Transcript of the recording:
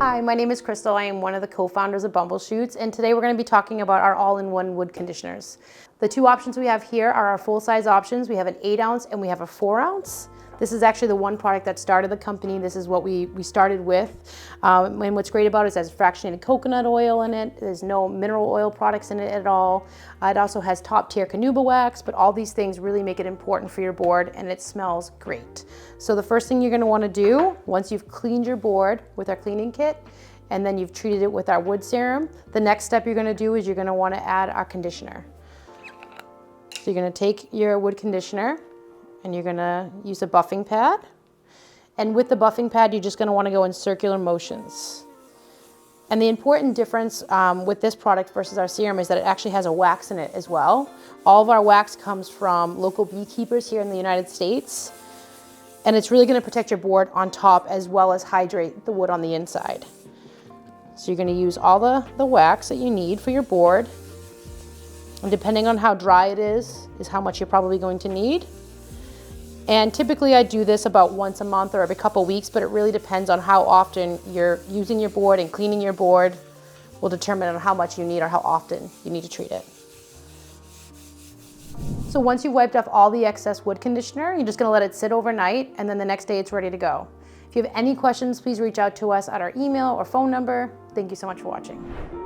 Hi, my name is Crystal. I am one of the co-founders of Bumblechutes, and today we're going to be talking about our all-in-one wood conditioners. The two options we have here are our full-size options. We have an 8-ounce and we have a 4-ounce. This is actually the one product that started the company. This is what we started with. And what's great about it is it has fractionated coconut oil in it. There's no mineral oil products in it at all. It also has top-tier carnauba wax, but all these things really make it important for your board, and it smells great. So the first thing you're going to want to do, once you've cleaned your board with our cleaning kit, and then you've treated it with our wood serum, the next step you're going to do is you're going to want to add our conditioner. So you're going to take your wood conditioner, and you're gonna use a buffing pad. And with the buffing pad, you're just gonna wanna go in circular motions. And the important difference with this product versus our serum is that it actually has a wax in it as well. All of our wax comes from local beekeepers here in the United States. And it's really gonna protect your board on top as well as hydrate the wood on the inside. So you're gonna use all the wax that you need for your board. And depending on how dry it is how much you're probably going to need. And typically I do this about once a month or every couple weeks, but it really depends on how often you're using your board, and cleaning your board will determine on how much you need or how often you need to treat it. So once you've wiped off all the excess wood conditioner, you're just gonna let it sit overnight, and then the next day it's ready to go. If you have any questions, please reach out to us at our email or phone number. Thank you so much for watching.